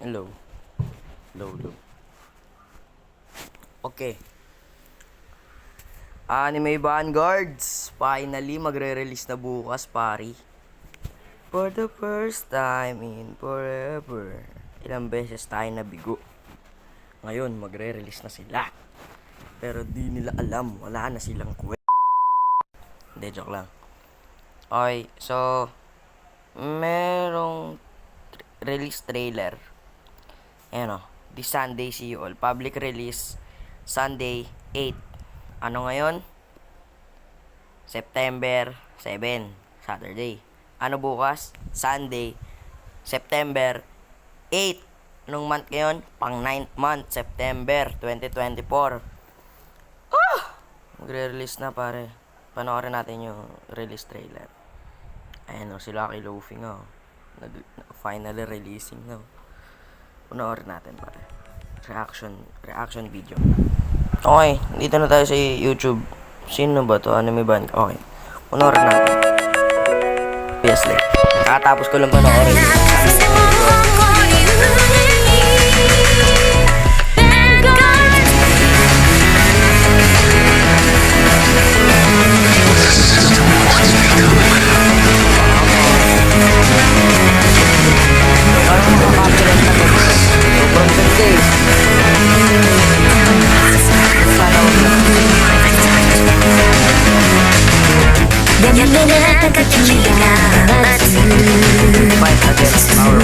Hello. Hello. Okay. Anime Vanguards. Finally, magre-release na bukas, pari. For the first time in forever. Ilang beses tayo nabigo. Ngayon, magre-release na sila. Pero di nila alam, wala na silang Hindi, joke lang. Okay, so, merong release trailer. Ayan o, this Sunday, see you all. Public release, Sunday 8. Ano ngayon? September 7, Saturday. Ano bukas? Sunday, September 8. Anong month ngayon? Pang 9th month, September 2024. Magre-release na, pare. Panoorin natin yung release trailer. Ayan o, si Lucky Luffy nga o. Finally releasing na o. Panoorin natin, pare. Reaction video. Okay, dito na tayo sa YouTube. Sino ba to? Anime band? Okay. Panoorin natin. Yes, like. Kakatapos ko lang panoorin. Fight against power.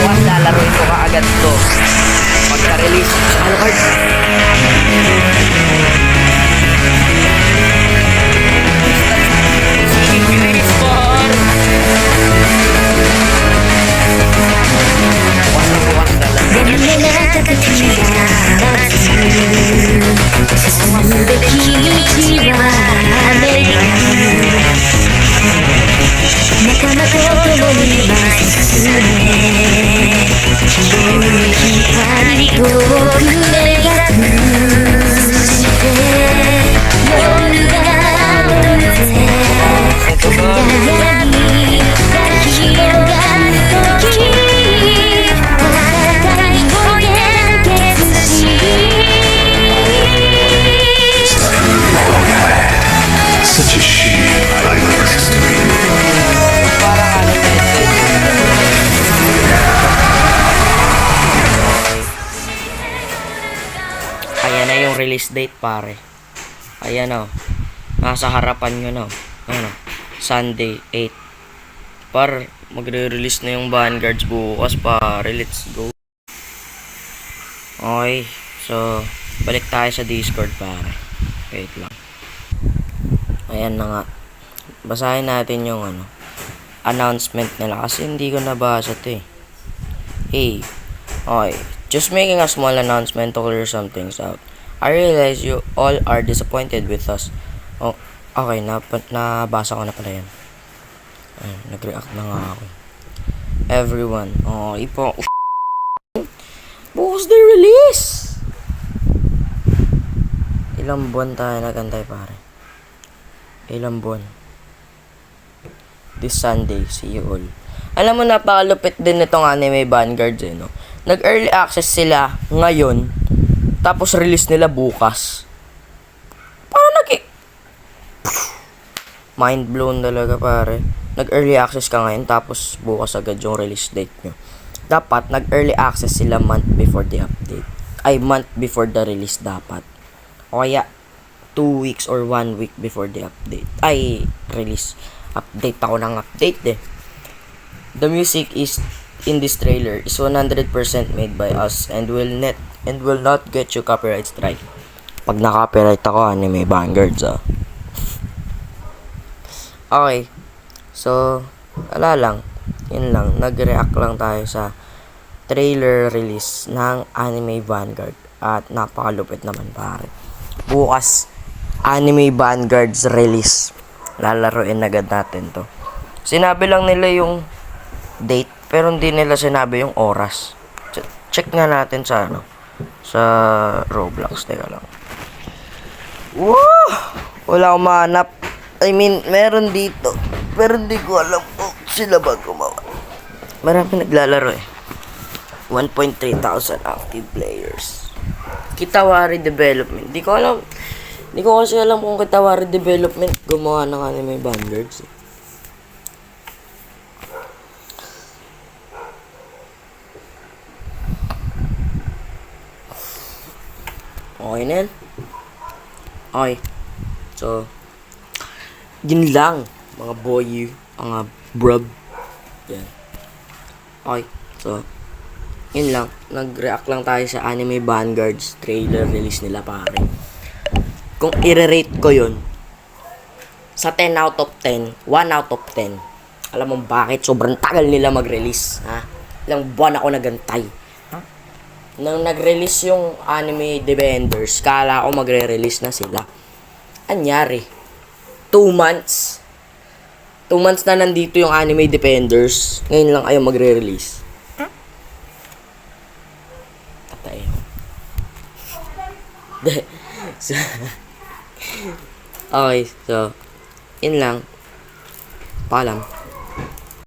Bukas lalaroin ko kaagad to. Pagka-release sa Alucard. Ayan na yung release date, pare. Ayan o. Nasa harapan nyo na. Ayan o. Sunday 8. Par, magre-release na yung Vanguards bukas, pare. Let's go. Okay. So, balik tayo sa Discord, pare. Wait lang. Ayan na nga. Basahin natin yung announcement nila. Kasi hindi ko nabasa to eh. Hey. Okay. Just making a small announcement to clear some things out. I realize you all are disappointed with us. Oh, okay, nabasa ko na pala yan. Ay, nag-react na nga ako. Everyone. Oh, ipo. Bukas the release! Ilang buwan tayo nagantay, pare? Ilang buwan? This Sunday, see you all. Alam mo, napakalupit din itong Anime Vanguards, no? Nag-early access sila ngayon, tapos release nila bukas. Parang mind blown talaga, pare. Nag-early access ka ngayon, tapos bukas agad yung release date nyo. Dapat, nag-early access sila month before the update. Ay, month before the release dapat. O kaya, 2 weeks or 1 week before the update. Ay, release. Update ako ng update eh. The music is in this trailer is 100% made by us and will not get you copyright strike. Pag na-copyright ako, Anime Vanguards ah. Okay. So, wala lang. Yun lang. Nag-react lang tayo sa trailer release ng Anime Vanguard. At napakalupit naman, pare. Bukas, Anime Vanguard's release. Lalaroin agad natin to. Sinabi lang nila yung date, pero hindi nila sinabi yung oras. Check nga natin sa sa Roblox. Teka lang. Woo! Wala akong mahanap. I mean, meron dito, pero hindi ko alam kung sila ba gumawa. Marami naglalaro eh. 1.3 thousand active players. Kitawari Development. Di ko kasi alam kung Kitawari Development gumawa ng Anime Vanguards eh. Okay na yan. Okay. So, yun lang, mga boy, mga brub. Yan. Okay. So, yun lang. Nag-react lang tayo sa Anime Vanguard's trailer release nila, pare. Kung i-rate ko yun, sa 10 out of 10, 1 out of 10. Alam mo bakit? Sobrang tagal nila mag-release. Ha? Ilang buwan ako nagantay. Nang nag-release yung Anime Defenders, kala ko magre-release na sila. Anyari? 2 months. 2 months na nandito yung Anime Defenders. Ngayon lang ayaw magre-release. Tatay. So, okay, so, yun lang. Paalam.